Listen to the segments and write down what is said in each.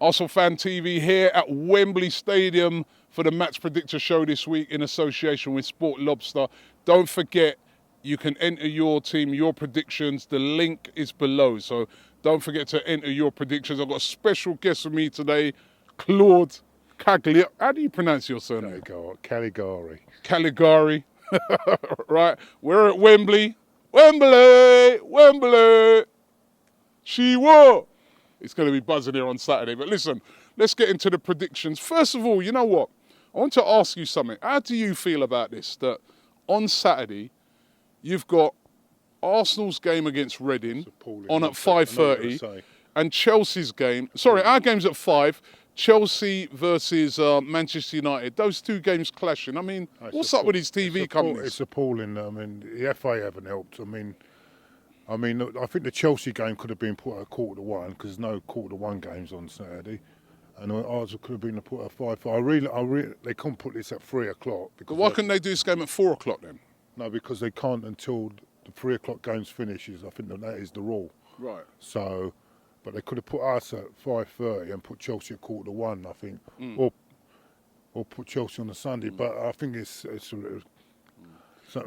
Arsenal Fan TV here at Wembley Stadium for the Match Predictor show this week in association with Sport Lobster. Don't forget, you can enter your team, your predictions. The link is below, so don't forget to enter your predictions. I've got a special guest with me today, Claude Cagliari. How do you pronounce your surname? Caligari. Caligari. Right, we're at Wembley. Wembley. She won. It's going to be buzzing here on Saturday. But listen, let's get into the predictions. First of all, you know what? I want to ask you something. How do you feel about this? That on Saturday, you've got Arsenal's game against Reading on at 5:30, and Chelsea's game. Sorry, our game's at 5. Chelsea versus Manchester United. Those two games clashing. I mean, what's up with these TV companies? It's appalling. I mean, the FA haven't helped. I mean, I think the Chelsea game could have been put at 1:45 because there's no 1:45 games on Saturday, and ours could have been put at 5. I really, they can't put this at 3 o'clock. But why couldn't they do this game at 4 o'clock then? No, because they can't until the 3 o'clock games finishes. I think that is the rule. Right. So, but they could have put us at 5:30 and put Chelsea at 1:45, I think, or put Chelsea on a Sunday. But I think it's so.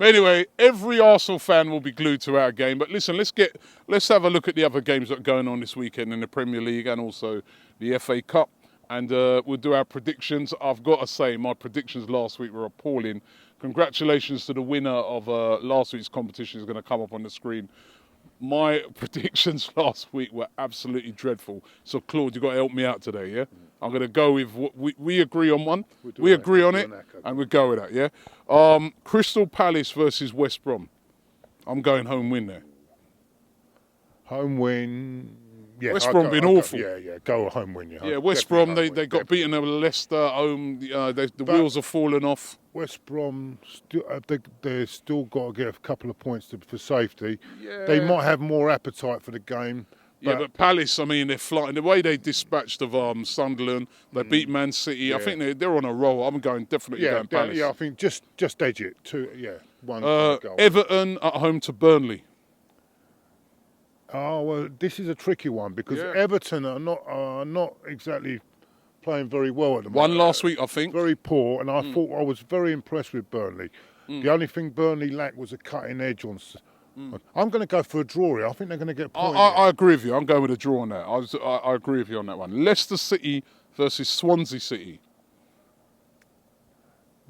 Anyway, every Arsenal fan will be glued to our game. But listen, let's have a look at the other games that are going on this weekend in the Premier League and also the FA Cup. And we'll do our predictions. I've got to say, my predictions last week were appalling. Congratulations to the winner of last week's competition. Is going to come up on the screen. My predictions last week were absolutely dreadful. So, Claude, you've got to help me out today, yeah? I'm going to go with what we agree on one. We agree on it, and we go with that, yeah? Crystal Palace versus West Brom. I'm going home win there. Home win. Yeah, West Brom been awful. Go home win. Yeah, West Brom, they got beaten over Leicester home. The wheels have fallen off. West Brom, they've still got to get a couple of points for safety. Yeah. They might have more appetite for the game. But Palace, I mean, they're flying. The way they dispatched of Sunderland, they beat Man City. Yeah. I think they're on a roll. I'm definitely going Palace. Yeah, I think just edge it. One goal. Everton at home to Burnley. Oh well, this is a tricky one because Everton are not exactly playing very well at the moment. Won last week, I think. Very poor, and I thought I was very impressed with Burnley. The only thing Burnley lacked was a cutting edge on. I'm going to go for a draw here. I think they're going to get points. I agree with you. I'm going with a draw on that. I agree with you on that one. Leicester City versus Swansea City.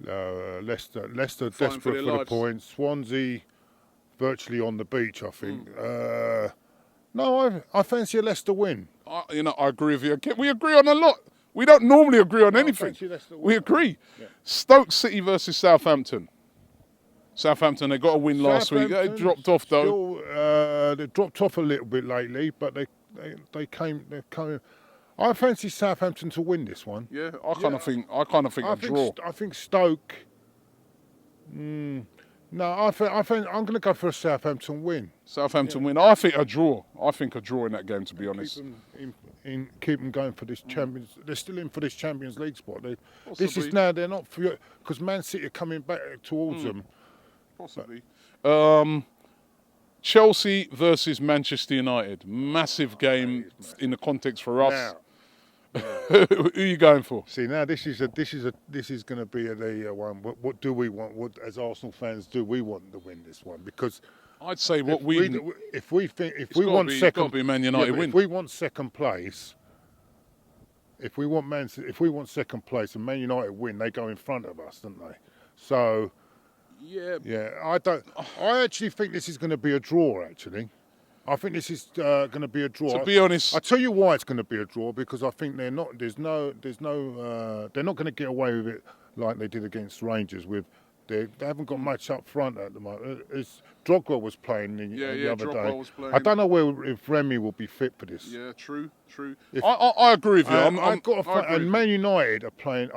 Leicester desperate for the points. Swansea virtually on the beach, I think. No, I fancy a Leicester win. I agree with you. We agree on a lot. We don't normally agree on anything. We agree. Yeah. Stoke City versus Southampton. Southampton, they got a win last week. They dropped off though. They dropped off a little bit lately, but they came. I fancy Southampton to win this one. Yeah, I kind of think a draw. I think Stoke. No, I think I'm going to go for a Southampton win. Southampton win. I think a draw. I think a draw in that game, to be honest. Keep them going for this Champions. They're still in for this Champions League spot. This is now. They're not because Man City are coming back towards them. Possibly. Chelsea versus Manchester United. Massive game in the context for us. Who are you going for? See, now this is going to be the one. What do we want? What as Arsenal fans do we want to win this one? Because I'd say if we want second, be Man United win. If we want second place, if we want second place and Man United win, they go in front of us, don't they? So yeah. I actually think this is going to be a draw. Actually. I think this is going to be a draw. To be honest, I'll tell you why it's going to be a draw because I think they're not. They're not going to get away with it like they did against Rangers. They haven't got much up front at the moment. Drogba was playing the other day. I don't know if Remy will be fit for this. Yeah, true. I agree with you. And Man United are playing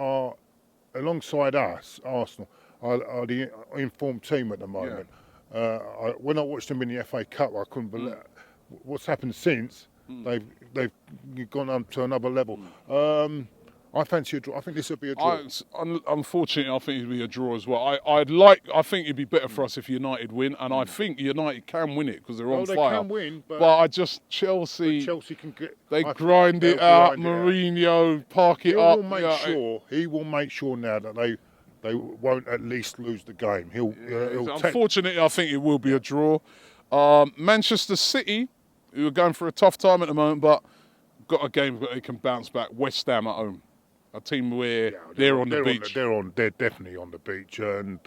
alongside us. Arsenal are the informed team at the moment. Yeah. When I watched them in the FA Cup, I couldn't believe what's happened since. They've gone up to another level. I fancy a draw. I think this will be a draw. Unfortunately, I think it'd be a draw as well. I think it'd be better for us if United win, and I think United can win it because they're on they fire. can win, but I just Chelsea can get. They grind it out. Mourinho park it up. He will make sure now that they won't at least lose the game. Unfortunately, I think it will be a draw. Manchester City, who are going through a tough time at the moment, but got a game that they can bounce back. West Ham at home. A team where they're on the beach. They're definitely on the beach, and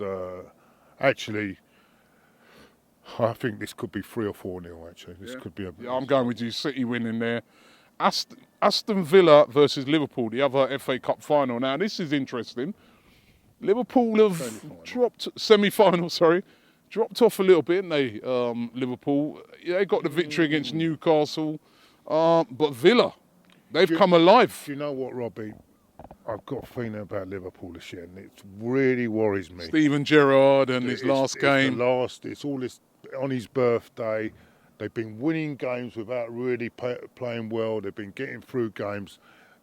actually, I think this could be 3 or 4-0. Actually, this could be. I'm going with you. City winning there. Aston Villa versus Liverpool, the other FA Cup final. Now this is interesting. Liverpool have dropped semi-final. Dropped off a little bit, didn't they? Liverpool. They got the victory against Newcastle, but Villa, they've come alive. Do you know what, Robbie? I've got a feeling about Liverpool this year, and it really worries me. Steven Gerrard and his last game. It's all this on his birthday. They've been winning games without really playing well. They've been getting through games.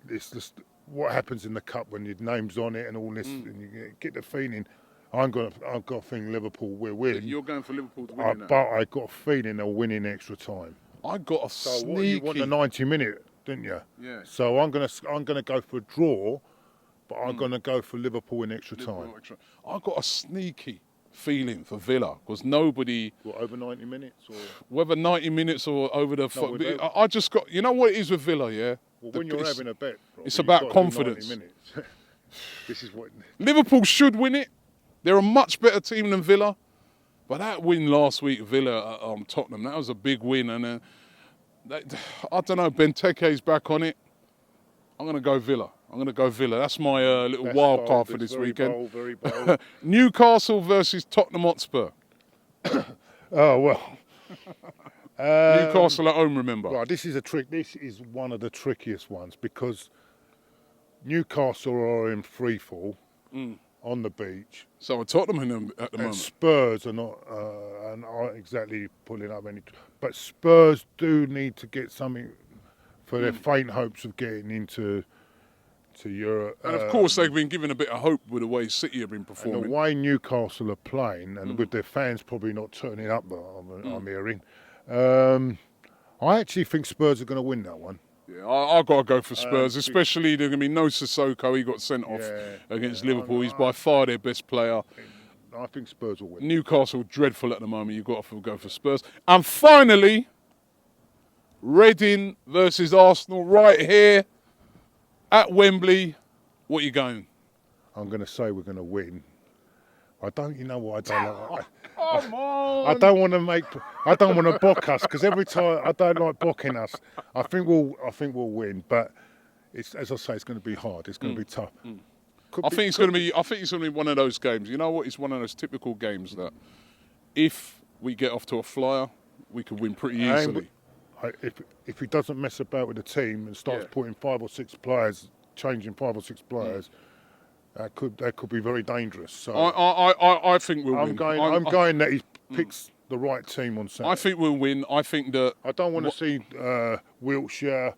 It's just what happens in the cup when your name's on it and all this, and you get the feeling. I've got a feeling Liverpool will win. You're going for Liverpool to win, but I got a feeling they'll win in extra time. I got a sneaky. You want the 90-minute, didn't you? Yeah. So I'm gonna go for a draw, but I'm gonna go for Liverpool in extra time. I got a sneaky feeling for Villa because nobody. Over 90 minutes, or whether 90 minutes or over the. I just got. You know what it is with Villa, yeah. Well, when you're having a bet, Robbie, it's about confidence. This is what Liverpool should win it. They're a much better team than Villa, but that win last week, Villa at Tottenham, that was a big win, and I don't know. Benteke's back on it. I'm going to go Villa. That's my little wild card for this weekend. Very bold. Newcastle versus Tottenham Hotspur. Oh well. Newcastle at home, remember. Right, this is a trick. This is one of the trickiest ones because Newcastle are in free fall on the beach. So are Tottenham at the moment. Spurs are not aren't exactly pulling up any. But Spurs do need to get something for their faint hopes of getting into Europe. And of course, they've been given a bit of hope with the way City have been performing. And the way Newcastle are playing, and with their fans probably not turning up, I'm hearing. I actually think Spurs are going to win that one. Yeah, I've got to go for Spurs, especially there's going to be no Sissoko. He got sent off against Liverpool. He's by far their best player. I think Spurs will win. Newcastle dreadful at the moment. You've got to go for Spurs. And finally, Reading versus Arsenal right here at Wembley. What are you going? I'm going to say we're going to win. I don't. You know what? I don't like. Come on! I don't want to bock us because every time I don't like bocking us. I think we'll win, but it's, as I say, it's going to be hard. It's going to be tough. I think it's going to be one of those games. You know what? It's one of those typical games that if we get off to a flyer, we could win pretty easily. If he doesn't mess about with the team and starts putting 5 or 6 players, changing 5 or 6 players. That could be very dangerous. So I think we'll win. I'm going that he picks the right team on Saturday. I think we'll win. I think that I don't want to see Wiltshire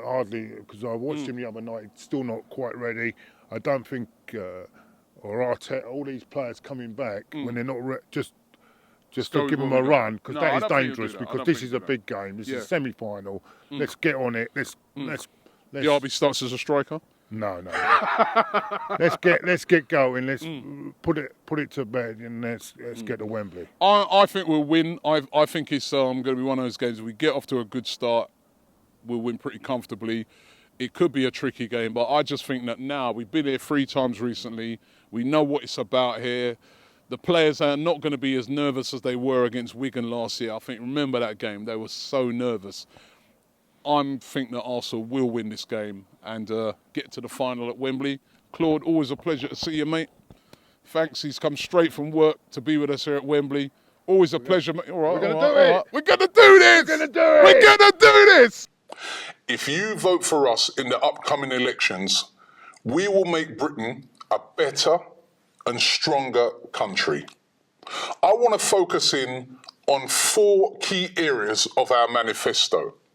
hardly because I watched him the other night. Still not quite ready. I don't think or Arteta, all these players coming back when they're not just to give them a run because that is dangerous because this is a big game. This is a semi-final. Let's get on it. Let's. Derby starts as a striker. No. let's get going. Let's put it to bed and let's get to Wembley. I think we'll win. I think it's going to be one of those games. If we get off to a good start, we'll win pretty comfortably. It could be a tricky game, but I just think that now we've been here 3 times recently. We know what it's about here. The players are not going to be as nervous as they were against Wigan last year. I think remember that game; they were so nervous. I think that Arsenal will win this game and get to the final at Wembley. Claude, always a pleasure to see you, mate. Thanks. He's come straight from work to be with us here at Wembley. Always a pleasure, mate. All right, we're going to do it. Right. We're going to do this. We're going to do it. We're going to do this. If you vote for us in the upcoming elections, we will make Britain a better and stronger country. I want to focus in on 4 key areas of our manifesto.